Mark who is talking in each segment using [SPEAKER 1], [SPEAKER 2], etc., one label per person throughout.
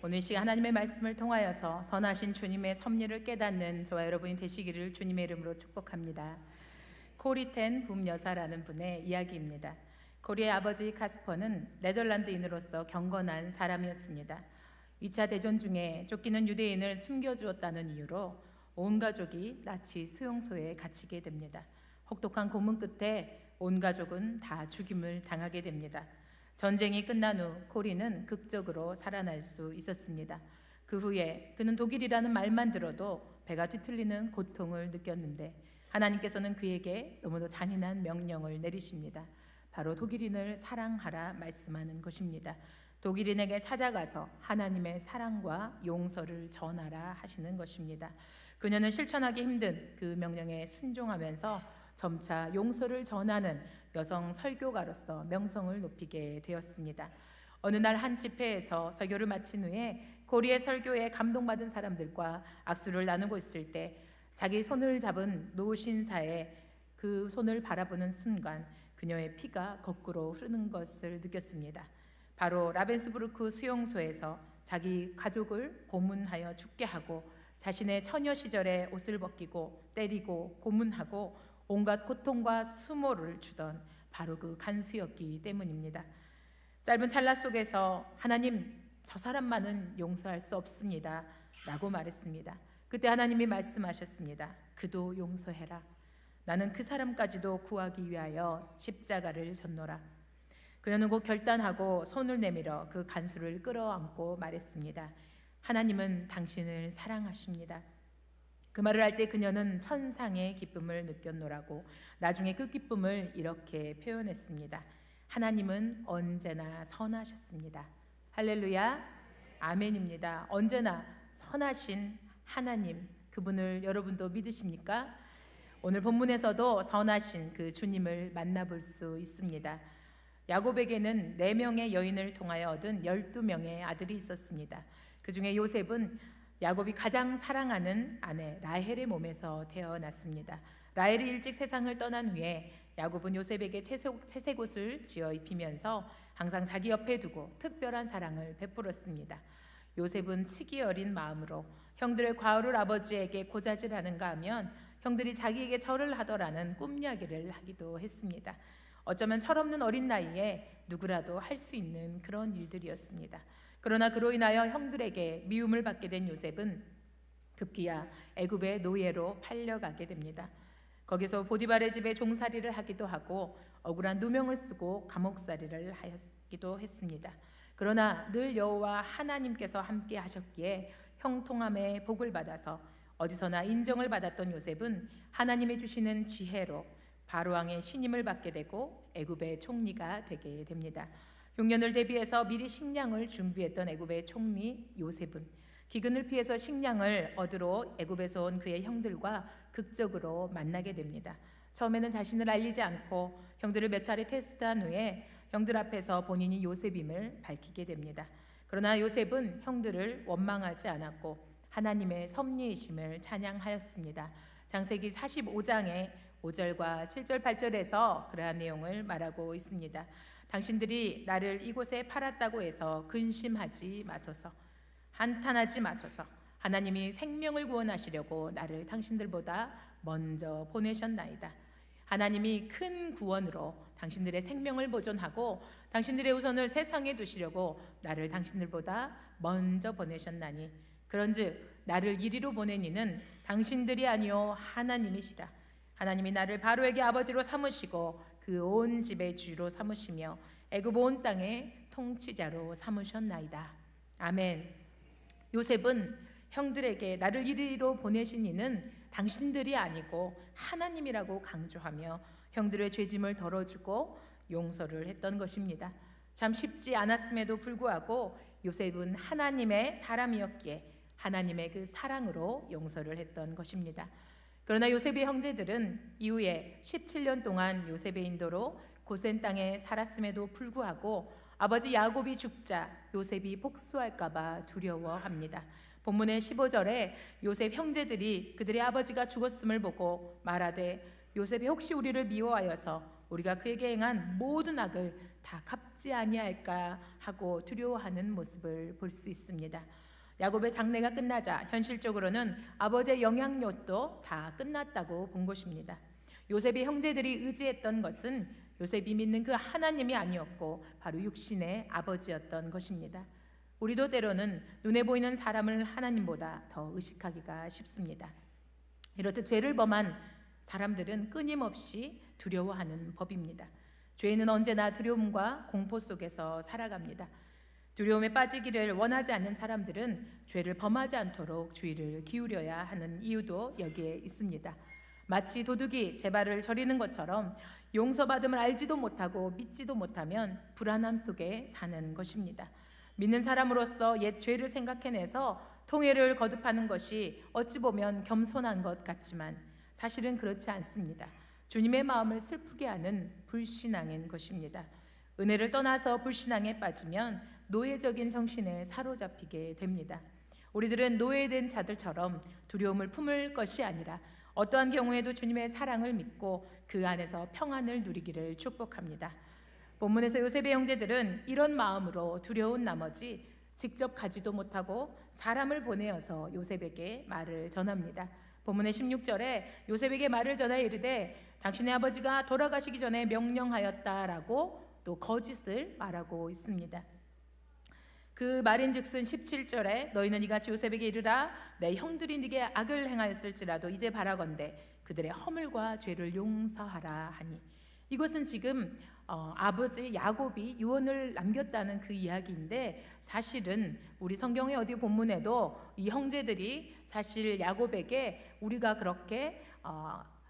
[SPEAKER 1] 오늘 시간 하나님의 말씀을 통하여서 선하신 주님의 섭리를 깨닫는 저와 여러분이 되시기를 주님의 이름으로 축복합니다. 코리텐 붐여사라는 분의 이야기입니다. 코리의 아버지 카스퍼는 네덜란드인으로서 경건한 사람이었습니다. 2차 대전 중에 쫓기는 유대인을 숨겨주었다는 이유로 온 가족이 나치 수용소에 갇히게 됩니다. 혹독한 고문 끝에 온 가족은 다 죽임을 당하게 됩니다. 전쟁이 끝난 후 코리는 극적으로 살아날 수 있었습니다. 그 후에 그는 독일이라는 말만 들어도 배가 뒤틀리는 고통을 느꼈는데 하나님께서는 그에게 너무도 잔인한 명령을 내리십니다. 바로 독일인을 사랑하라 말씀하는 것입니다. 독일인에게 찾아가서 하나님의 사랑과 용서를 전하라 하시는 것입니다. 그녀는 실천하기 힘든 그 명령에 순종하면서 점차 용서를 전하는 여성 설교가로서 명성을 높이게 되었습니다. 어느 날 한 집회에서 설교를 마친 후에 코리의 설교에 감동받은 사람들과 악수를 나누고 있을 때 자기 손을 잡은 노신사의 그 손을 바라보는 순간 그녀의 피가 거꾸로 흐르는 것을 느꼈습니다. 바로 라벤스부르크 수용소에서 자기 가족을 고문하여 죽게 하고 자신의 처녀 시절에 옷을 벗기고 때리고 고문하고 온갖 고통과 수모를 주던 바로 그 간수였기 때문입니다. 짧은 찰나 속에서 하나님, 저 사람만은 용서할 수 없습니다 라고 말했습니다. 그때 하나님이 말씀하셨습니다. 그도 용서해라. 나는 그 사람까지도 구하기 위하여 십자가를 졌노라. 그녀는 곧 결단하고 손을 내밀어 그 간수를 끌어안고 말했습니다. 하나님은 당신을 사랑하십니다. 그 말을 할 때 그녀는 천상의 기쁨을 느꼈노라고 나중에 그 기쁨을 이렇게 표현했습니다. 하나님은 언제나 선하셨습니다. 할렐루야, 아멘입니다. 언제나 선하신 하나님, 그분을 여러분도 믿으십니까? 오늘 본문에서도 선하신 그 주님을 만나볼 수 있습니다. 야곱에게는 4명의 여인을 통하여 얻은 12명의 아들이 있었습니다. 그 중에 요셉은 야곱이 가장 사랑하는 아내 라헬의 몸에서 태어났습니다. 라헬이 일찍 세상을 떠난 후에 야곱은 요셉에게 채색옷을 지어 입히면서 항상 자기 옆에 두고 특별한 사랑을 베풀었습니다. 요셉은 치기 어린 마음으로 형들의 과오를 아버지에게 고자질하는가 하면 형들이 자기에게 절을 하더라는 꿈이야기를 하기도 했습니다. 어쩌면 철없는 어린 나이에 누구라도 할 수 있는 그런 일들이었습니다. 그러나 그로 인하여 형들에게 미움을 받게 된 요셉은 급기야 애굽의 노예로 팔려가게 됩니다. 거기서 보디발의 집에 종살이를 하기도 하고 억울한 누명을 쓰고 감옥살이를 하기도 했습니다. 그러나 늘 여호와 하나님께서 함께 하셨기에 형통함의 복을 받아서 어디서나 인정을 받았던 요셉은 하나님이 주시는 지혜로 바로왕의 신임을 받게 되고 애굽의 총리가 되게 됩니다. 흉년을 대비해서 미리 식량을 준비했던 애굽의 총리 요셉은 기근을 피해서 식량을 얻으러 애굽에서 온 그의 형들과 극적으로 만나게 됩니다. 처음에는 자신을 알리지 않고 형들을 몇 차례 테스트한 후에 형들 앞에서 본인이 요셉임을 밝히게 됩니다. 그러나 요셉은 형들을 원망하지 않았고 하나님의 섭리이심을 찬양하였습니다. 창세기 45장의 5절과 7절 8절에서 그러한 내용을 말하고 있습니다. 당신들이 나를 이곳에 팔았다고 해서 근심하지 마소서, 한탄하지 마소서. 하나님이 생명을 구원하시려고 나를 당신들보다 먼저 보내셨나이다. 하나님이 큰 구원으로 당신들의 생명을 보존하고 당신들의 우선을 세상에 두시려고 나를 당신들보다 먼저 보내셨나니 그런즉 나를 이리로 보낸 이는 당신들이 아니요 하나님이시라. 하나님이 나를 바로에게 아버지로 삼으시고 그 온 집의 주로 삼으시며 애굽 온 땅의 통치자로 삼으셨나이다. 아멘. 요셉은 형들에게 나를 이리로 보내신 이는 당신들이 아니고 하나님이라고 강조하며 형들의 죄짐을 덜어주고 용서를 했던 것입니다. 참 쉽지 않았음에도 불구하고 요셉은 하나님의 사람이었기에 하나님의 그 사랑으로 용서를 했던 것입니다. 그러나 요셉의 형제들은 이후에 17년 동안 요셉의 인도로 고센 땅에 살았음에도 불구하고 아버지 야곱이 죽자 요셉이 복수할까 봐 두려워합니다. 본문의 15절에 요셉 형제들이 그들의 아버지가 죽었음을 보고 말하되 요셉이 혹시 우리를 미워하여서 우리가 그에게 행한 모든 악을 다 갚지 아니할까 하고 두려워하는 모습을 볼 수 있습니다. 야곱의 장래가 끝나자 현실적으로는 아버지의 영향력도 다 끝났다고 본 것입니다. 요셉의 형제들이 의지했던 것은 요셉이 믿는 그 하나님이 아니었고 바로 육신의 아버지였던 것입니다. 우리도 때로는 눈에 보이는 사람을 하나님보다 더 의식하기가 쉽습니다. 이렇듯 죄를 범한 사람들은 끊임없이 두려워하는 법입니다. 죄인은 언제나 두려움과 공포 속에서 살아갑니다. 두려움에 빠지기를 원하지 않는 사람들은 죄를 범하지 않도록 주의를 기울여야 하는 이유도 여기에 있습니다. 마치 도둑이 제 발을 저리는 것처럼 용서받음을 알지도 못하고 믿지도 못하면 불안함 속에 사는 것입니다. 믿는 사람으로서 옛 죄를 생각해내서 통회를 거듭하는 것이 어찌 보면 겸손한 것 같지만 사실은 그렇지 않습니다. 주님의 마음을 슬프게 하는 불신앙인 것입니다. 은혜를 떠나서 불신앙에 빠지면 노예적인 정신에 사로잡히게 됩니다. 우리들은 노예된 자들처럼 두려움을 품을 것이 아니라 어떠한 경우에도 주님의 사랑을 믿고 그 안에서 평안을 누리기를 축복합니다. 본문에서 요셉의 형제들은 이런 마음으로 두려운 나머지 직접 가지도 못하고 사람을 보내어서 요셉에게 말을 전합니다. 본문의 16절에 요셉에게 말을 전하여 이르되 당신의 아버지가 돌아가시기 전에 명령하였다라고 또 거짓을 말하고 있습니다. 그 말인즉슨 17절에 너희는 이같이 요셉에게 이르라 내 형들이 네게 악을 행하였을지라도 이제 바라건대 그들의 허물과 죄를 용서하라 하니, 이것은 지금 아버지 야곱이 유언을 남겼다는 그 이야기인데, 사실은 우리 성경의 어디 본문에도 이 형제들이 사실 야곱에게 우리가 그렇게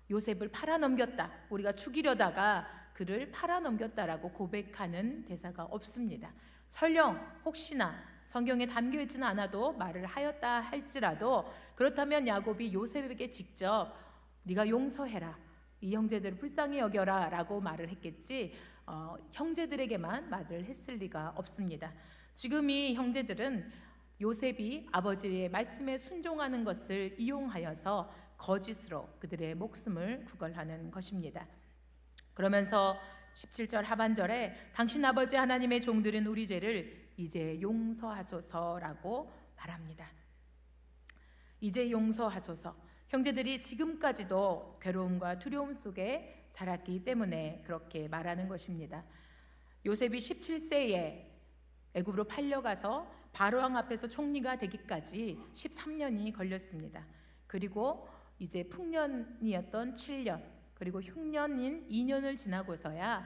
[SPEAKER 1] 요셉을 팔아넘겼다, 우리가 죽이려다가 그를 팔아넘겼다라고 고백하는 대사가 없습니다. 설령 혹시나 성경에 담겨있지는 않아도 말을 하였다 할지라도, 그렇다면 야곱이 요셉에게 직접 네가 용서해라, 이 형제들을 불쌍히 여겨라 라고 말을 했겠지 형제들에게만 말을 했을 리가 없습니다. 지금 이 형제들은 요셉이 아버지의 말씀에 순종하는 것을 이용하여서 거짓으로 그들의 목숨을 구걸하는 것입니다. 그러면서 17절 하반절에 당신 아버지 하나님의 종들은 우리 죄를 이제 용서하소서라고 말합니다. 이제 용서하소서. 형제들이 지금까지도 괴로움과 두려움 속에 살았기 때문에 그렇게 말하는 것입니다. 요셉이 17세에 애굽으로 팔려가서 바로왕 앞에서 총리가 되기까지 13년이 걸렸습니다. 그리고 이제 풍년이었던 7년, 그리고 흉년인 2년을 지나고서야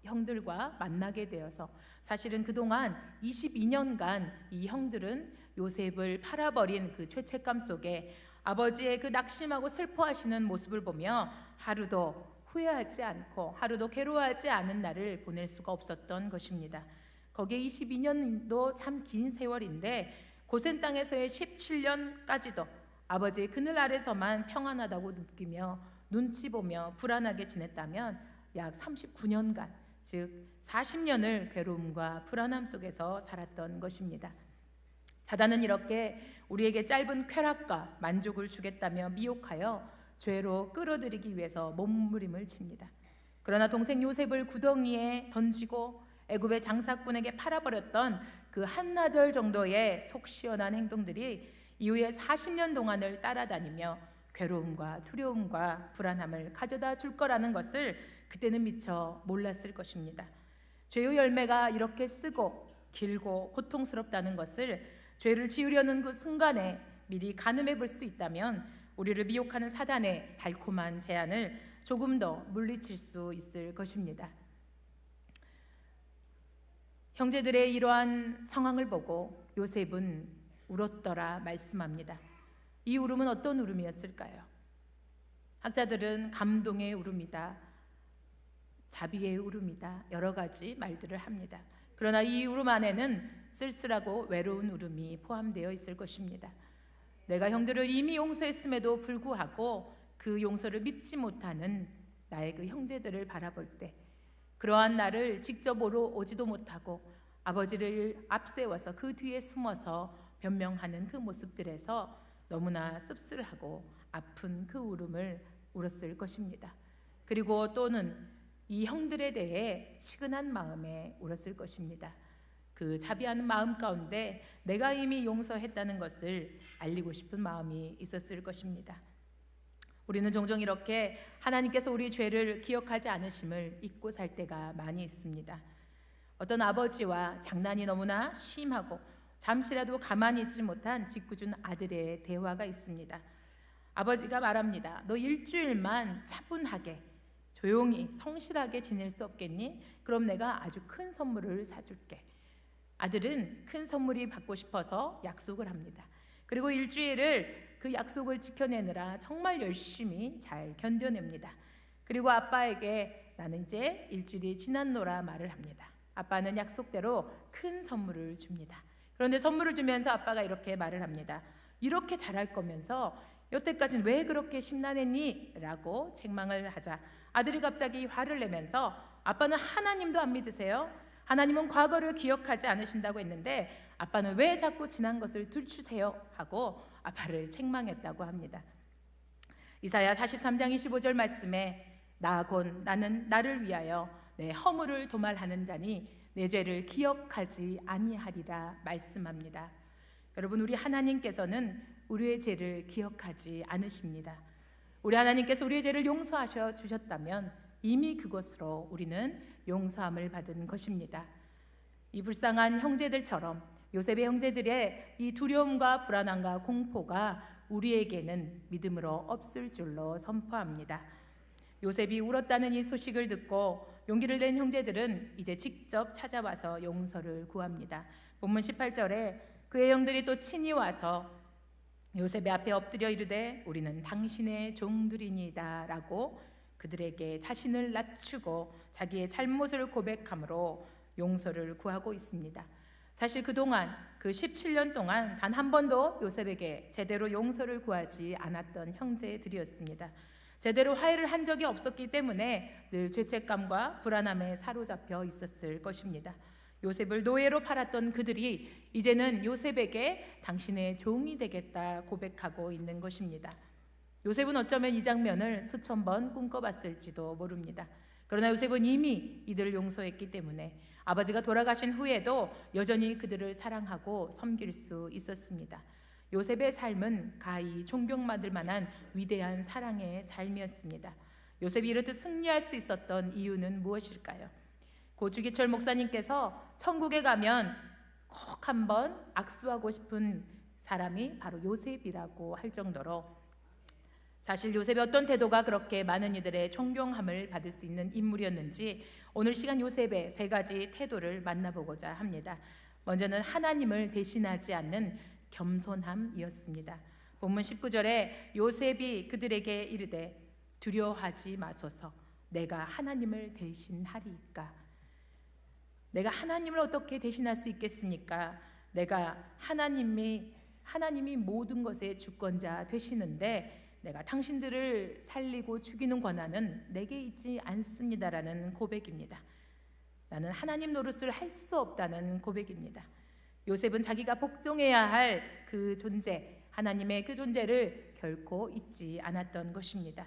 [SPEAKER 1] 형들과 만나게 되어서, 사실은 그동안 22년간 이 형들은 요셉을 팔아버린 그 죄책감 속에 아버지의 그 낙심하고 슬퍼하시는 모습을 보며 하루도 후회하지 않고 하루도 괴로워하지 않은 날을 보낼 수가 없었던 것입니다. 거기에 22년도 참 긴 세월인데 고센 땅에서의 17년까지도 아버지의 그늘 아래서만 평안하다고 느끼며 눈치 보며 불안하게 지냈다면 약 39년간, 즉 40년을 괴로움과 불안함 속에서 살았던 것입니다. 사단은 이렇게 우리에게 짧은 쾌락과 만족을 주겠다며 미혹하여 죄로 끌어들이기 위해서 몸부림을 칩니다. 그러나 동생 요셉을 구덩이에 던지고 애굽의 장사꾼에게 팔아버렸던 그 한나절 정도의 속 시원한 행동들이 이후에 40년 동안을 따라다니며 괴로움과 두려움과 불안함을 가져다 줄 거라는 것을 그때는 미처 몰랐을 것입니다. 죄의 열매가 이렇게 쓰고 길고 고통스럽다는 것을 죄를 지으려는 그 순간에 미리 가늠해 볼 수 있다면 우리를 미혹하는 사단의 달콤한 제안을 조금 더 물리칠 수 있을 것입니다. 형제들의 이러한 상황을 보고 요셉은 울었더라 말씀합니다. 이 울음은 어떤 울음이었을까요? 학자들은 감동의 울음이다, 자비의 울음이다, 여러 가지 말들을 합니다. 그러나 이 울음 안에는 쓸쓸하고 외로운 울음이 포함되어 있을 것입니다. 내가 형들을 이미 용서했음에도 불구하고 그 용서를 믿지 못하는 나의 그 형제들을 바라볼 때, 그러한 나를 직접 보러 오지도 못하고 아버지를 앞세워서 그 뒤에 숨어서 변명하는 그 모습들에서 너무나 씁쓸하고 아픈 그 울음을 울었을 것입니다. 그리고 또는 이 형들에 대해 치근한 마음에 울었을 것입니다. 그 자비하는 마음 가운데 내가 이미 용서했다는 것을 알리고 싶은 마음이 있었을 것입니다. 우리는 종종 이렇게 하나님께서 우리 죄를 기억하지 않으심을 잊고 살 때가 많이 있습니다. 어떤 아버지와 장난이 너무나 심하고 잠시라도 가만히 있지 못한 짓궂은 아들의 대화가 있습니다. 아버지가 말합니다. 너 일주일만 차분하게 조용히 성실하게 지낼 수 없겠니? 그럼 내가 아주 큰 선물을 사줄게. 아들은 큰 선물이 받고 싶어서 약속을 합니다. 그리고 일주일을 그 약속을 지켜내느라 정말 열심히 잘 견뎌냅니다. 그리고 아빠에게 나는 이제 일주일이 지났노라 말을 합니다. 아빠는 약속대로 큰 선물을 줍니다. 그런데 선물을 주면서 아빠가 이렇게 말을 합니다. 이렇게 잘할 거면서 여태까지는 왜 그렇게 심란했니? 라고 책망을 하자 아들이 갑자기 화를 내면서 아빠는 하나님도 안 믿으세요? 하나님은 과거를 기억하지 않으신다고 했는데 아빠는 왜 자꾸 지난 것을 들추세요? 하고 아빠를 책망했다고 합니다. 이사야 43장 25절 말씀에 나는 나를 위하여 내 허물을 도말하는 자니 내 죄를 기억하지 아니하리라 말씀합니다. 여러분, 우리 하나님께서는 우리의 죄를 기억하지 않으십니다. 우리 하나님께서 우리의 죄를 용서하셔 주셨다면 이미 그것으로 우리는 용서함을 받은 것입니다. 이 불쌍한 형제들처럼 요셉의 형제들의 이 두려움과 불안함과 공포가 우리에게는 믿음으로 없을 줄로 선포합니다. 요셉이 울었다는 이 소식을 듣고 용기를 낸 형제들은 이제 직접 찾아와서 용서를 구합니다. 본문 18절에 그의 형들이 또 친히 와서 요셉의 앞에 엎드려 이르되 우리는 당신의 종들이니이다 라고 그들에게 자신을 낮추고 자기의 잘못을 고백함으로 용서를 구하고 있습니다. 사실 그동안 그 17년 동안 단 한 번도 요셉에게 제대로 용서를 구하지 않았던 형제들이었습니다. 제대로 화해를 한 적이 없었기 때문에 늘 죄책감과 불안함에 사로잡혀 있었을 것입니다. 요셉을 노예로 팔았던 그들이 이제는 요셉에게 당신의 종이 되겠다 고백하고 있는 것입니다. 요셉은 어쩌면 이 장면을 수천 번 꿈꿔봤을지도 모릅니다. 그러나 요셉은 이미 이들을 용서했기 때문에 아버지가 돌아가신 후에도 여전히 그들을 사랑하고 섬길 수 있었습니다. 요셉의 삶은 가히 존경받을 만한 위대한 사랑의 삶이었습니다. 요셉이 이렇듯 승리할 수 있었던 이유는 무엇일까요? 고 주기철 목사님께서 천국에 가면 꼭 한번 악수하고 싶은 사람이 바로 요셉이라고 할 정도로 사실 요셉의 어떤 태도가 그렇게 많은 이들의 존경함을 받을 수 있는 인물이었는지 오늘 시간 요셉의 세 가지 태도를 만나보고자 합니다. 먼저는 하나님을 대신하지 않는 겸손함이었습니다. 본문 19절에 요셉이 그들에게 이르되 두려워하지 마소서 내가 하나님을 대신하리이까. 내가 하나님을 어떻게 대신할 수 있겠습니까? 내가 하나님이 모든 것의 주권자 되시는데 내가 당신들을 살리고 죽이는 권한은 내게 있지 않습니다라는 고백입니다. 나는 하나님 노릇을 할 수 없다는 고백입니다. 요셉은 자기가 복종해야 할 그 존재, 하나님의 그 존재를 결코 잊지 않았던 것입니다.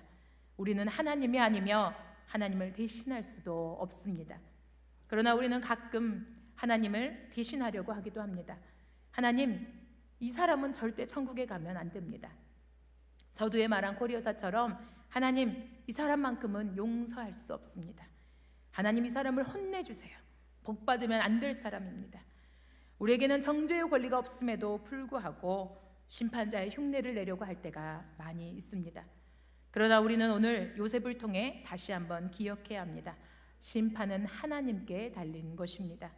[SPEAKER 1] 우리는 하나님이 아니며 하나님을 대신할 수도 없습니다. 그러나 우리는 가끔 하나님을 대신하려고 하기도 합니다. 하나님, 이 사람은 절대 천국에 가면 안 됩니다. 서두에 말한 고리여사처럼 하나님, 이 사람만큼은 용서할 수 없습니다. 하나님, 이 사람을 혼내주세요. 복 받으면 안 될 사람입니다. 우리에게는 정죄의 권리가 없음에도 불구하고 심판자의 흉내를 내려고 할 때가 많이 있습니다. 그러나 우리는 오늘 요셉을 통해 다시 한번 기억해야 합니다. 심판은 하나님께 달린 것입니다.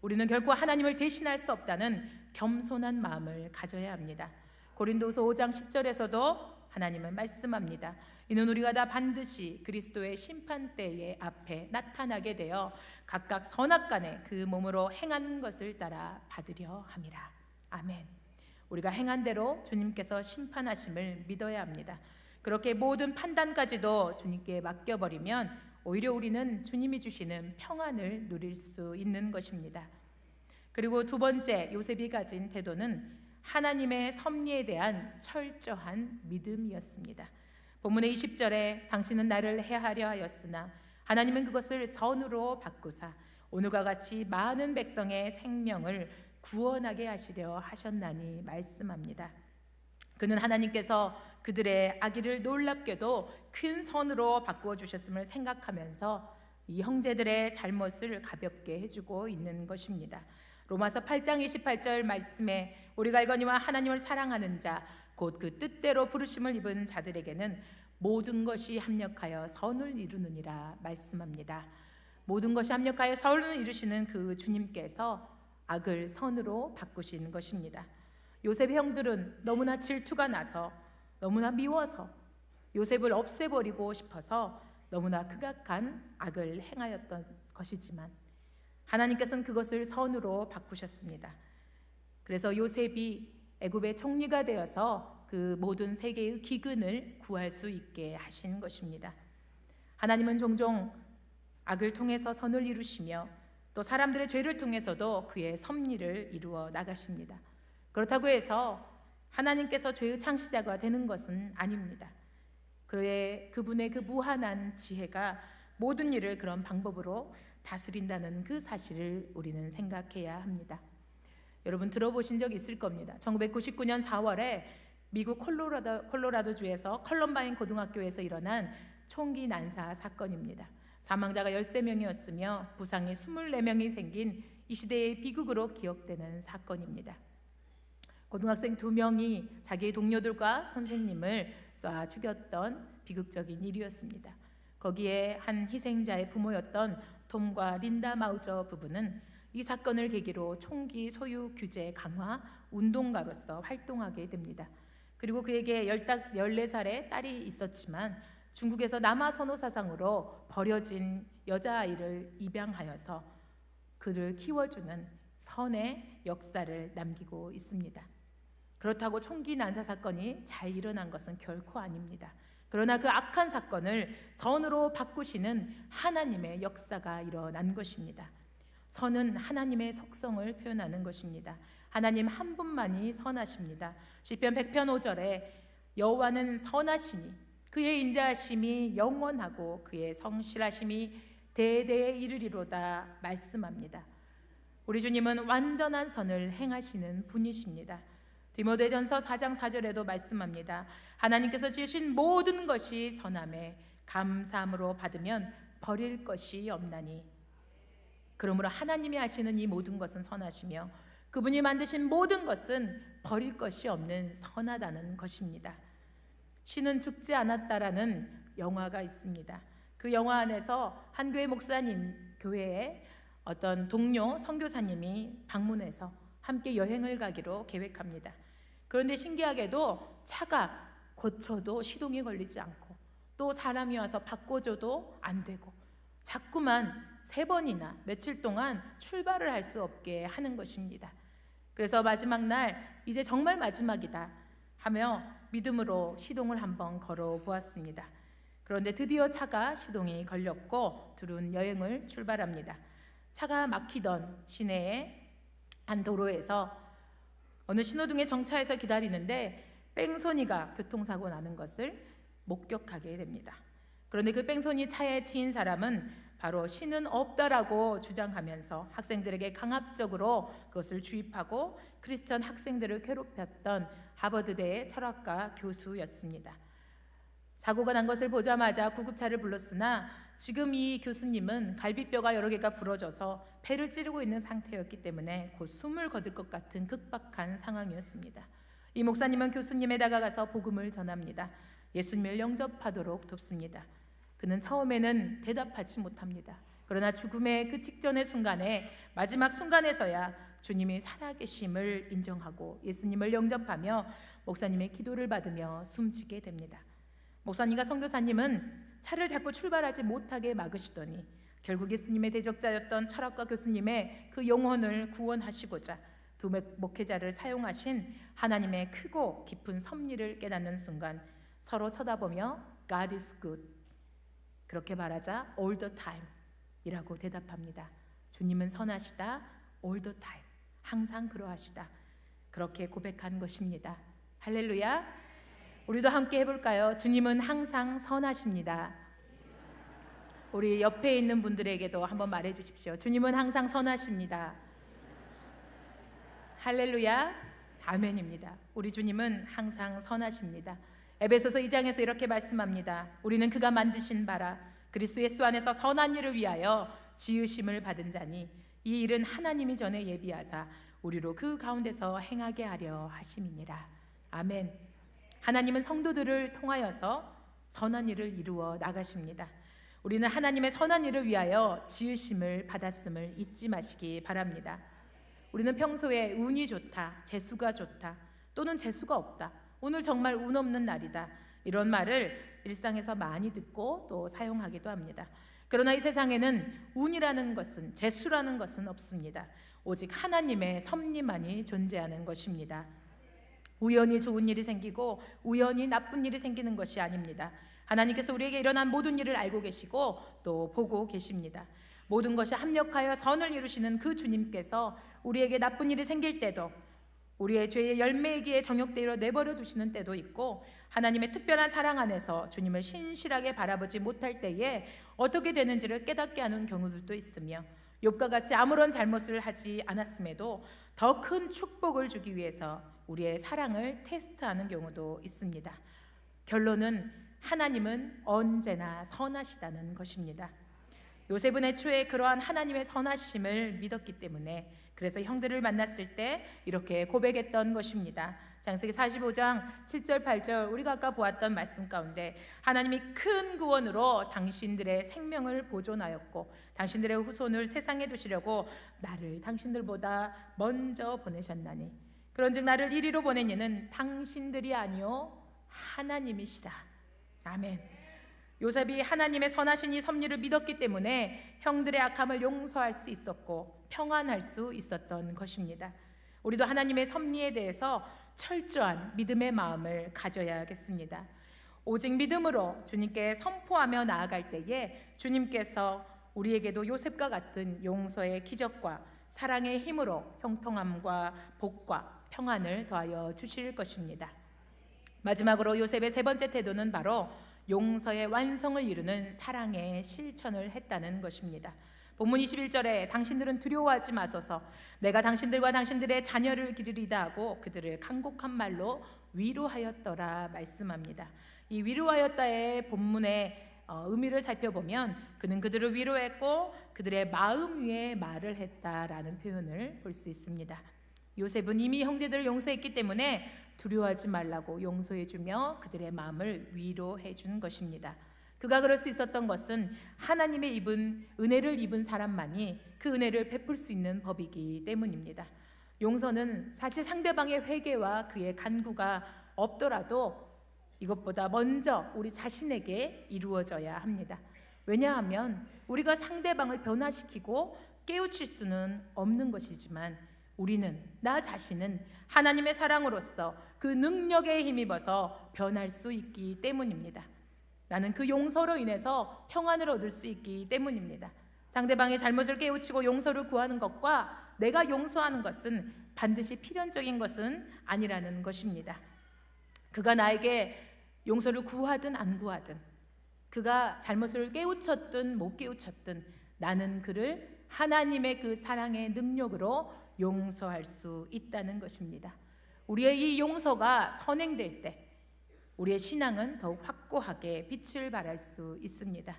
[SPEAKER 1] 우리는 결코 하나님을 대신할 수 없다는 겸손한 마음을 가져야 합니다. 고린도후서 5장 10절에서도 하나님은 말씀합니다. 이는 우리가 다 반드시 그리스도의 심판대의 앞에 나타나게 되어 각각 선악간에 그 몸으로 행한 것을 따라 받으려 함이라. 아멘. 우리가 행한 대로 주님께서 심판하심을 믿어야 합니다. 그렇게 모든 판단까지도 주님께 맡겨버리면 오히려 우리는 주님이 주시는 평안을 누릴 수 있는 것입니다. 그리고 두 번째 요셉이 가진 태도는 하나님의 섭리에 대한 철저한 믿음이었습니다. 본문의 20절에 당신은 나를 해하려 하였으나 하나님은 그것을 선으로 바꾸사 오늘과 같이 많은 백성의 생명을 구원하게 하시려 하셨나니 말씀합니다. 그는 하나님께서 그들의 악의를 놀랍게도 큰 선으로 바꾸어 주셨음을 생각하면서 이 형제들의 잘못을 가볍게 해주고 있는 것입니다. 로마서 8장 28절 말씀에 우리가 알거니와 하나님을 사랑하는 자 곧 그 뜻대로 부르심을 입은 자들에게는 모든 것이 합력하여 선을 이루느니라 말씀합니다. 모든 것이 합력하여 선을 이루시는 그 주님께서 악을 선으로 바꾸신 것입니다. 요셉의 형들은 너무나 질투가 나서 너무나 미워서 요셉을 없애버리고 싶어서 너무나 극악한 악을 행하였던 것이지만 하나님께서는 그것을 선으로 바꾸셨습니다. 그래서 요셉이 애굽의 총리가 되어서 그 모든 세계의 기근을 구할 수 있게 하신 것입니다. 하나님은 종종 악을 통해서 선을 이루시며 또 사람들의 죄를 통해서도 그의 섭리를 이루어 나가십니다. 그렇다고 해서 하나님께서 죄의 창시자가 되는 것은 아닙니다. 그분의 그 무한한 지혜가 모든 일을 그런 방법으로 다스린다는 그 사실을 우리는 생각해야 합니다. 여러분 들어보신 적 있을 겁니다. 1999년 4월에 미국 콜로라도주에서 컬럼바인 고등학교에서 일어난 총기 난사 사건입니다. 사망자가 13명이었으며 부상이 24명이 생긴 이 시대의 비극으로 기억되는 사건입니다. 고등학생 2명이 자기의 동료들과 선생님을 쏴 죽였던 비극적인 일이었습니다. 거기에 한 희생자의 부모였던 톰과 린다 마우저 부부는 이 사건을 계기로 총기 소유 규제 강화 운동가로서 활동하게 됩니다. 그리고 그에게 14살의 딸이 있었지만 중국에서 남아 선호 사상으로 버려진 여자아이를 입양하여서 그를 키워주는 선의 역사를 남기고 있습니다. 그렇다고 총기 난사 사건이 잘 일어난 것은 결코 아닙니다. 그러나 그 악한 사건을 선으로 바꾸시는 하나님의 역사가 일어난 것입니다. 선은 하나님의 속성을 표현하는 것입니다. 하나님 한 분만이 선하십니다. 시편 100편 5절에 여호와는 선하시니 그의 인자하심이 영원하고 그의 성실하심이 대대에 이르리로다 말씀합니다. 우리 주님은 완전한 선을 행하시는 분이십니다. 디모데전서 4장 4절에도 말씀합니다. 하나님께서 지으신 모든 것이 선함에 감사함으로 받으면 버릴 것이 없나니. 그러므로 하나님이 하시는 이 모든 것은 선하시며 그분이 만드신 모든 것은 버릴 것이 없는 선하다는 것입니다. 신은 죽지 않았다라는 영화가 있습니다. 그 영화 안에서 한 교회 목사님 교회에 어떤 동료 선교사님이 방문해서 함께 여행을 가기로 계획합니다. 그런데 신기하게도 차가 고쳐도 시동이 걸리지 않고 또 사람이 와서 바꿔줘도 안 되고 자꾸만 3번이나 며칠 동안 출발을 할 수 없게 하는 것입니다. 그래서 마지막 날 이제 정말 마지막이다 하며 믿음으로 시동을 한번 걸어 보았습니다. 그런데 드디어 차가 시동이 걸렸고 둘은 여행을 출발합니다. 차가 막히던 시내의 한 도로에서 어느 신호등에 정차해서 기다리는데 뺑소니가 교통사고 나는 것을 목격하게 됩니다. 그런데 그 뺑소니 차에 치인 사람은 바로 신은 없다라고 주장하면서 학생들에게 강압적으로 그것을 주입하고 크리스천 학생들을 괴롭혔던 하버드대의 철학과 교수였습니다. 사고가 난 것을 보자마자 구급차를 불렀으나 지금 이 교수님은 갈비뼈가 여러 개가 부러져서 폐를 찌르고 있는 상태였기 때문에 곧 숨을 거둘 것 같은 급박한 상황이었습니다. 이 목사님은 교수님에 다가가서 복음을 전합니다. 예수님을 영접하도록 돕습니다. 그는 처음에는 대답하지 못합니다. 그러나 죽음의 그 직전의 순간에 마지막 순간에서야 주님이 살아계심을 인정하고 예수님을 영접하며 목사님의 기도를 받으며 숨지게 됩니다. 목사님과 선교사님은 차를 자꾸 출발하지 못하게 막으시더니 결국 예수님의 대적자였던 철학과 교수님의 그 영혼을 구원하시고자 두 목회자를 사용하신 하나님의 크고 깊은 섭리를 깨닫는 순간 서로 쳐다보며 God is good 그렇게 말하자 all the time 이라고 대답합니다. 주님은 선하시다 all the time 항상 그러하시다 그렇게 고백한 것입니다. 할렐루야. 우리도 함께 해볼까요? 주님은 항상 선하십니다. 우리 옆에 있는 분들에게도 한번 말해 주십시오. 주님은 항상 선하십니다. 할렐루야, 아멘입니다. 우리 주님은 항상 선하십니다. 에베소서 2장에서 이렇게 말씀합니다. 우리는 그가 만드신 바라 그리스도 예수 안에서 선한 일을 위하여 지으심을 받은 자니 이 일은 하나님이 전에 예비하사 우리로 그 가운데서 행하게 하려 하심이니라. 아멘. 하나님은 성도들을 통하여서 선한 일을 이루어 나가십니다. 우리는 하나님의 선한 일을 위하여 지으심을 받았음을 잊지 마시기 바랍니다. 우리는 평소에 운이 좋다, 재수가 좋다, 또는 재수가 없다, 오늘 정말 운 없는 날이다, 이런 말을 일상에서 많이 듣고 또 사용하기도 합니다. 그러나 이 세상에는 운이라는 것은, 재수라는 것은 없습니다. 오직 하나님의 섭리만이 존재하는 것입니다. 우연히 좋은 일이 생기고 우연히 나쁜 일이 생기는 것이 아닙니다. 하나님께서 우리에게 일어난 모든 일을 알고 계시고 또 보고 계십니다. 모든 것이 합력하여 선을 이루시는 그 주님께서 우리에게 나쁜 일이 생길 때도, 우리의 죄의 열매이기에 정욕대로 내버려 두시는 때도 있고, 하나님의 특별한 사랑 안에서 주님을 신실하게 바라보지 못할 때에 어떻게 되는지를 깨닫게 하는 경우들도 있으며, 욥과 같이 아무런 잘못을 하지 않았음에도 더 큰 축복을 주기 위해서 우리의 사랑을 테스트하는 경우도 있습니다. 결론은 하나님은 언제나 선하시다는 것입니다. 요셉은 애초에 그러한 하나님의 선하심을 믿었기 때문에, 그래서 형들을 만났을 때 이렇게 고백했던 것입니다. 창세기 45장 7절 8절, 우리가 아까 보았던 말씀 가운데 하나님이 큰 구원으로 당신들의 생명을 보존하였고 당신들의 후손을 세상에 두시려고 나를 당신들보다 먼저 보내셨나니 그런즉 나를 이리로 보낸 이는 당신들이 아니요 하나님이시라. 아멘. 요셉이 하나님의 선하신 이 섭리를 믿었기 때문에 형들의 악함을 용서할 수 있었고 평안할 수 있었던 것입니다. 우리도 하나님의 섭리에 대해서 철저한 믿음의 마음을 가져야겠습니다. 오직 믿음으로 주님께 선포하며 나아갈 때에 주님께서 우리에게도 요셉과 같은 용서의 기적과 사랑의 힘으로 형통함과 복과 평안을 더하여 주실 것입니다. 마지막으로 요셉의 세 번째 태도는 바로 용서의 완성을 이루는 사랑의 실천을 했다는 것입니다. 본문 21절에 당신들은 두려워하지 마소서 내가 당신들과 당신들의 자녀를 기르리다 하고 그들을 간곡한 말로 위로하였더라 말씀합니다. 이 위로하였다의 본문의 의미를 살펴보면 그는 그들을 위로했고 그들의 마음 위에 말을 했다라는 표현을 볼 수 있습니다. 요셉은 이미 형제들을 용서했기 때문에 두려워하지 말라고 용서해주며 그들의 마음을 위로해 준 것입니다. 그가 그럴 수 있었던 것은 하나님의 은혜를 입은 사람만이 그 은혜를 베풀 수 있는 법이기 때문입니다. 용서는 사실 상대방의 회개와 그의 간구가 없더라도 이것보다 먼저 우리 자신에게 이루어져야 합니다. 왜냐하면 우리가 상대방을 변화시키고 깨우칠 수는 없는 것이지만 우리는, 나 자신은 하나님의 사랑으로서 그 능력에 힘입어서 변할 수 있기 때문입니다. 나는 그 용서로 인해서 평안을 얻을 수 있기 때문입니다. 상대방의 잘못을 깨우치고 용서를 구하는 것과 내가 용서하는 것은 반드시 필연적인 것은 아니라는 것입니다. 그가 나에게 용서를 구하든 안 구하든, 그가 잘못을 깨우쳤든 못 깨우쳤든 나는 그를 하나님의 그 사랑의 능력으로 용서할 수 있다는 것입니다. 우리의 이 용서가 선행될 때 우리의 신앙은 더욱 확고하게 빛을 발할 수 있습니다.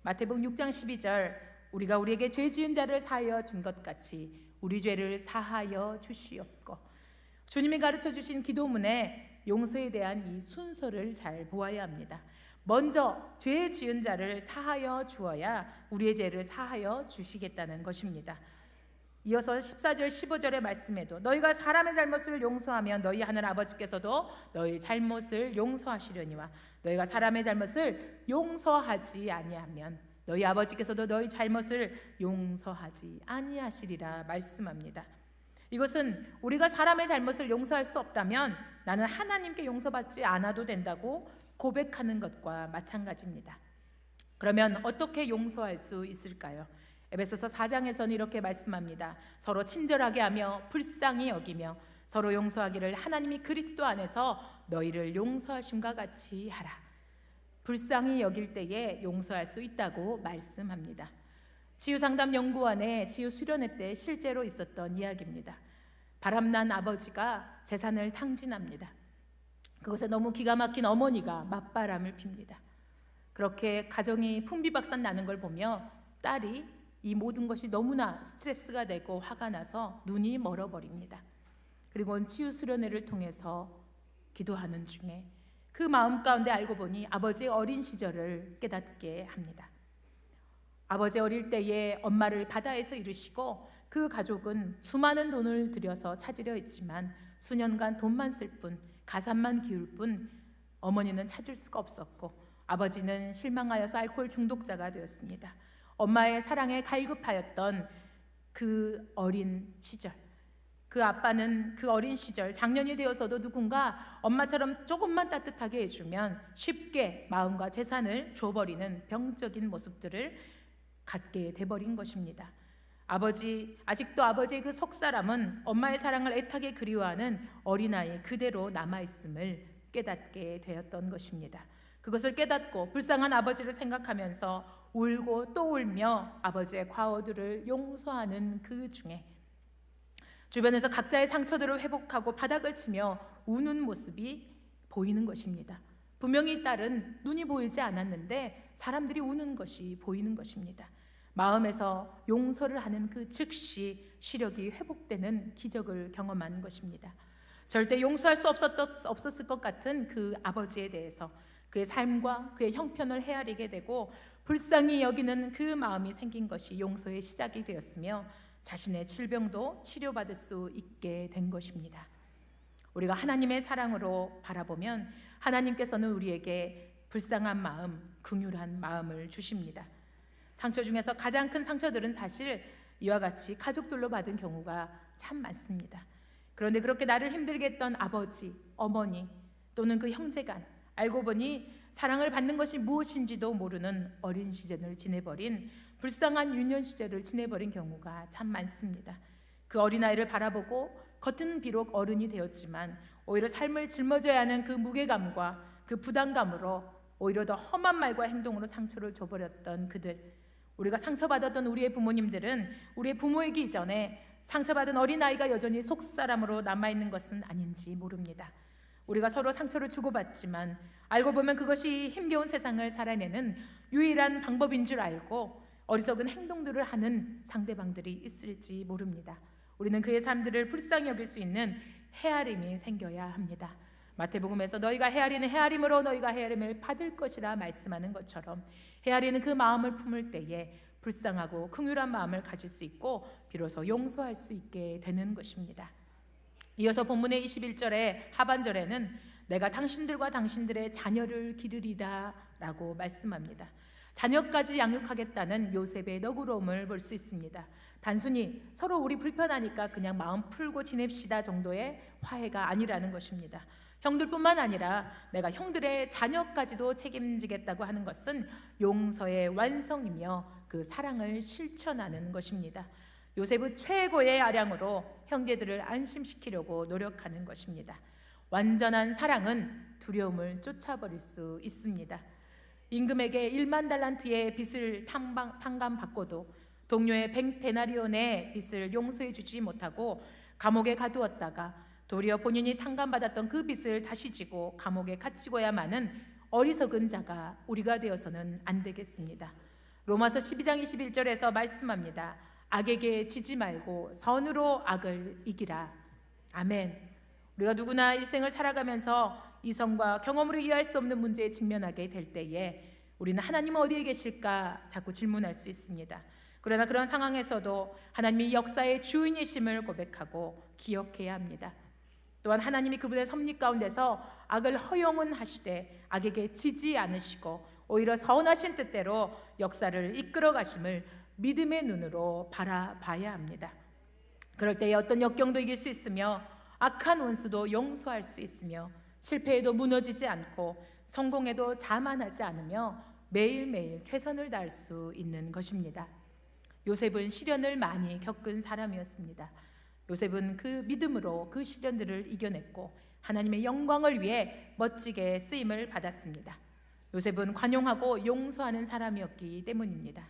[SPEAKER 1] 마태복음 6장 12절, 우리가 우리에게 죄 지은 자를 사하여 준 것 같이 우리 죄를 사하여 주시옵고. 주님이 가르쳐 주신 기도문에 용서에 대한 이 순서를 잘 보아야 합니다. 먼저 죄 지은 자를 사하여 주어야 우리의 죄를 사하여 주시겠다는 것입니다. 이어서 14절 15절의 말씀에도 너희가 사람의 잘못을 용서하면 너희 하늘 아버지께서도 너희 잘못을 용서하시려니와 너희가 사람의 잘못을 용서하지 아니하면 너희 아버지께서도 너희 잘못을 용서하지 아니하시리라 말씀합니다. 이것은 우리가 사람의 잘못을 용서할 수 없다면 나는 하나님께 용서받지 않아도 된다고 고백하는 것과 마찬가지입니다. 그러면 어떻게 용서할 수 있을까요? 에베소서 4장에서는 이렇게 말씀합니다. 서로 친절하게 하며 불쌍히 여기며 서로 용서하기를 하나님이 그리스도 안에서 너희를 용서하심과 같이 하라. 불쌍히 여길 때에 용서할 수 있다고 말씀합니다. 치유상담연구원의 치유수련회 때 실제로 있었던 이야기입니다. 바람난 아버지가 재산을 탕진합니다. 그것에 너무 기가 막힌 어머니가 맞바람을 핍니다. 그렇게 가정이 풍비박산 나는 걸 보며 딸이 이 모든 것이 너무나 스트레스가 되고 화가 나서 눈이 멀어버립니다. 그리고 치유수련회를 통해서 기도하는 중에 그 마음 가운데 알고 보니 아버지의 어린 시절을 깨닫게 합니다. 아버지 어릴 때에 엄마를 바다에서 잃으시고 그 가족은 수많은 돈을 들여서 찾으려 했지만 수년간 돈만 쓸 뿐, 가산만 기울 뿐 어머니는 찾을 수가 없었고 아버지는 실망하여서 알코올 중독자가 되었습니다. 엄마의 사랑에 갈급하였던 그 어린 시절, 그 아빠는 그 어린 시절 장년이 되어서도 누군가 엄마처럼 조금만 따뜻하게 해주면 쉽게 마음과 재산을 줘버리는 병적인 모습들을 갖게 돼버린 것입니다. 아직도 아버지의 그 속사람은 엄마의 사랑을 애타게 그리워하는 어린아이 그대로 남아있음을 깨닫게 되었던 것입니다. 그것을 깨닫고 불쌍한 아버지를 생각하면서 울고 또 울며 아버지의 과오들을 용서하는 그 중에 주변에서 각자의 상처들을 회복하고 바닥을 치며 우는 모습이 보이는 것입니다. 분명히 딸은 눈이 보이지 않았는데 사람들이 우는 것이 보이는 것입니다. 마음에서 용서를 하는 그 즉시 시력이 회복되는 기적을 경험하는 것입니다. 절대 용서할 수 없었을 것 같은 그 아버지에 대해서 그의 삶과 그의 형편을 헤아리게 되고 불쌍히 여기는 그 마음이 생긴 것이 용서의 시작이 되었으며 자신의 질병도 치료받을 수 있게 된 것입니다. 우리가 하나님의 사랑으로 바라보면 하나님께서는 우리에게 불쌍한 마음, 긍휼한 마음을 주십니다. 상처 중에서 가장 큰 상처들은 사실 이와 같이 가족들로 받은 경우가 참 많습니다. 그런데 그렇게 나를 힘들게 했던 아버지, 어머니 또는 그 형제간, 알고 보니 사랑을 받는 것이 무엇인지도 모르는 어린 시절을 지내버린 불쌍한 유년 시절을 지내버린 경우가 참 많습니다. 그 어린아이를 바라보고 겉은 비록 어른이 되었지만 오히려 삶을 짊어져야 하는 그 무게감과 그 부담감으로 오히려 더 험한 말과 행동으로 상처를 줘버렸던 그들, 우리가 상처받았던 우리의 부모님들은 우리의 부모이기 이전에 상처받은 어린아이가 여전히 속사람으로 남아있는 것은 아닌지 모릅니다. 우리가 서로 상처를 주고받지만 알고 보면 그것이 힘겨운 세상을 살아내는 유일한 방법인 줄 알고 어리석은 행동들을 하는 상대방들이 있을지 모릅니다. 우리는 그의 삶들을 불쌍히 여길 수 있는 헤아림이 생겨야 합니다. 마태복음에서 너희가 헤아리는 헤아림으로 너희가 헤아림을 받을 것이라 말씀하는 것처럼 헤아리는 그 마음을 품을 때에 불쌍하고 긍휼한 마음을 가질 수 있고 비로소 용서할 수 있게 되는 것입니다. 이어서 본문의 21절의 하반절에는 내가 당신들과 당신들의 자녀를 기르리라 라고 말씀합니다. 자녀까지 양육하겠다는 요셉의 너그러움을 볼 수 있습니다. 단순히 서로 우리 불편하니까 그냥 마음 풀고 지냅시다 정도의 화해가 아니라는 것입니다. 형들뿐만 아니라 내가 형들의 자녀까지도 책임지겠다고 하는 것은 용서의 완성이며 그 사랑을 실천하는 것입니다. 요셉은 최고의 아량으로 형제들을 안심시키려고 노력하는 것입니다. 완전한 사랑은 두려움을 쫓아버릴 수 있습니다. 임금에게 1만 달란트의 빚을 탕감받고도 동료의 100데나리온의 빚을 용서해 주지 못하고 감옥에 가두었다가 도리어 본인이 탕감받았던 그 빚을 다시 지고 감옥에 갇히고야 마는 어리석은 자가 우리가 되어서는 안 되겠습니다. 로마서 12장 21절에서 말씀합니다. 악에게 지지 말고 선으로 악을 이기라. 아멘. 우리가 누구나 일생을 살아가면서 이성과 경험으로 이해할 수 없는 문제에 직면하게 될 때에 우리는 하나님은 어디에 계실까 자꾸 질문할 수 있습니다. 그러나 그런 상황에서도 하나님이 역사의 주인이심을 고백하고 기억해야 합니다. 또한 하나님이 그분의 섭리 가운데서 악을 허용은 하시되 악에게 지지 않으시고 오히려 선하신 뜻대로 역사를 이끌어 가심을 믿음의 눈으로 바라봐야 합니다. 그럴 때에 어떤 역경도 이길 수 있으며 악한 원수도 용서할 수 있으며 실패해도 무너지지 않고 성공해도 자만하지 않으며 매일매일 최선을 다할 수 있는 것입니다. 요셉은 시련을 많이 겪은 사람이었습니다. 요셉은 그 믿음으로 그 시련들을 이겨냈고 하나님의 영광을 위해 멋지게 쓰임을 받았습니다. 요셉은 관용하고 용서하는 사람이었기 때문입니다.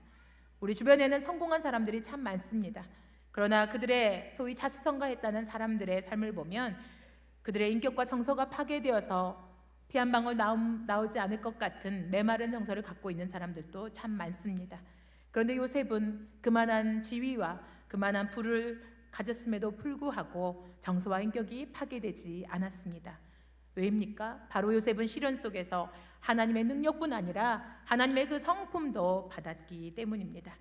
[SPEAKER 1] 우리 주변에는 성공한 사람들이 참 많습니다. 그러나 그들의 소위 자수성가했다는 사람들의 삶을 보면 그들의 인격과 정서가 파괴되어서 피 한 방울 나오지 않을 것 같은 메마른 정서를 갖고 있는 사람들도 참 많습니다. 그런데 요셉은 그만한 지위와 그만한 부를 가졌음에도 불구하고 정서와 인격이 파괴되지 않았습니다. 왜입니까? 바로 요셉은 시련 속에서 하나님의 능력뿐 아니라 하나님의 그 성품도 받았기 때문입니다.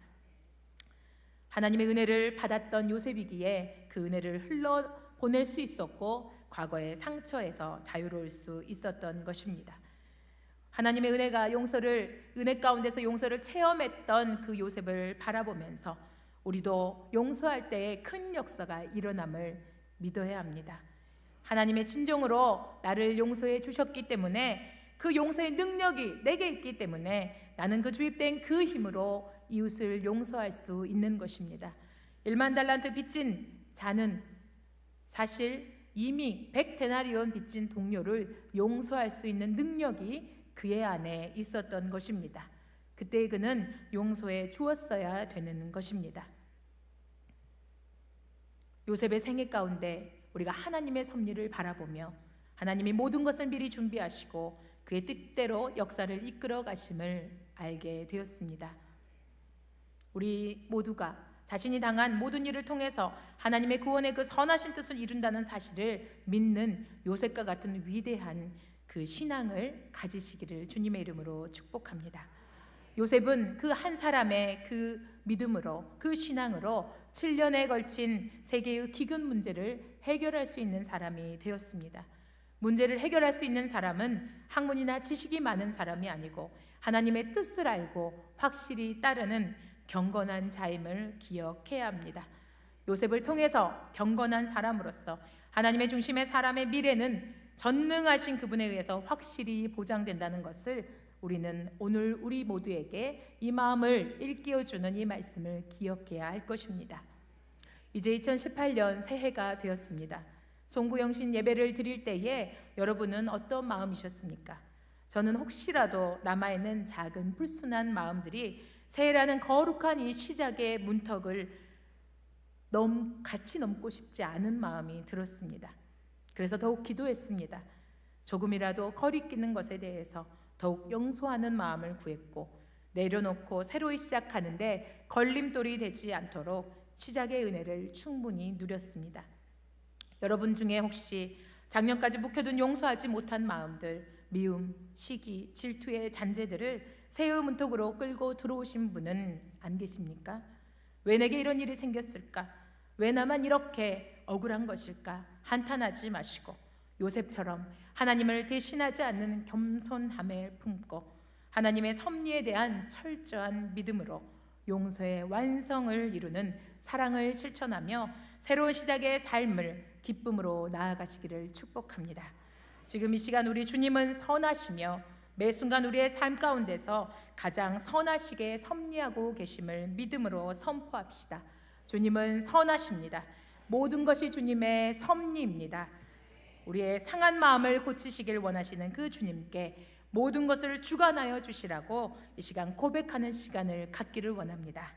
[SPEAKER 1] 하나님의 은혜를 받았던 요셉이기에 그 은혜를 흘러보낼 수 있었고 과거의 상처에서 자유로울 수 있었던 것입니다. 하나님의 은혜 가운데서 용서를 체험했던 그 요셉을 바라보면서 우리도 용서할 때에 큰 역사가 일어남을 믿어야 합니다. 하나님의 진정으로 나를 용서해 주셨기 때문에 그 용서의 능력이 내게 있기 때문에 나는 그 주입된 그 힘으로 이웃을 용서할 수 있는 것입니다. 1만 달란트 빚진 자는 사실 이미 100데나리온 빚진 동료를 용서할 수 있는 능력이 그의 안에 있었던 것입니다. 그때 그는 용서해 주었어야 되는 것입니다. 요셉의 생애 가운데 우리가 하나님의 섭리를 바라보며 하나님이 모든 것을 미리 준비하시고 그의 뜻대로 역사를 이끌어 가심을 알게 되었습니다. 우리 모두가 자신이 당한 모든 일을 통해서 하나님의 구원의 그 선하신 뜻을 이룬다는 사실을 믿는 요셉과 같은 위대한 그 신앙을 가지시기를 주님의 이름으로 축복합니다. 요셉은 그 한 사람의 그 믿음으로 그 신앙으로 7년에 걸친 세계의 기근 문제를 해결할 수 있는 사람이 되었습니다. 문제를 해결할 수 있는 사람은 학문이나 지식이 많은 사람이 아니고 하나님의 뜻을 알고 확실히 따르는 경건한 자임을 기억해야 합니다. 요셉을 통해서 경건한 사람으로서 하나님의 중심의 사람의 미래는 전능하신 그분에 의해서 확실히 보장된다는 것을 우리는 오늘 우리 모두에게 이 마음을 일깨워주는 이 말씀을 기억해야 할 것입니다. 이제 2018년 새해가 되었습니다. 송구영신 예배를 드릴 때에 여러분은 어떤 마음이셨습니까? 저는 혹시라도 남아있는 작은 불순한 마음들이 새해라는 거룩한 이 시작의 문턱을 같이 넘고 싶지 않은 마음이 들었습니다. 그래서 더욱 기도했습니다. 조금이라도 거리끼는 것에 대해서 더욱 용서하는 마음을 구했고 내려놓고 새로 시작하는데 걸림돌이 되지 않도록 시작의 은혜를 충분히 누렸습니다. 여러분 중에 혹시 작년까지 묵혀둔 용서하지 못한 마음들, 미움, 시기, 질투의 잔재들을 새해 문턱으로 끌고 들어오신 분은 안 계십니까? 왜 내게 이런 일이 생겼을까? 왜 나만 이렇게 억울한 것일까? 한탄하지 마시고 요셉처럼 하나님을 대신하지 않는 겸손함을 품고 하나님의 섭리에 대한 철저한 믿음으로 용서의 완성을 이루는 사랑을 실천하며 새로운 시작의 삶을 기쁨으로 나아가시기를 축복합니다. 지금 이 시간 우리 주님은 선하시며 매 순간 우리의 삶 가운데서 가장 선하시게 섭리하고 계심을 믿음으로 선포합시다. 주님은 선하십니다. 모든 것이 주님의 섭리입니다. 우리의 상한 마음을 고치시길 원하시는 그 주님께 모든 것을 주관하여 주시라고 이 시간 고백하는 시간을 갖기를 원합니다.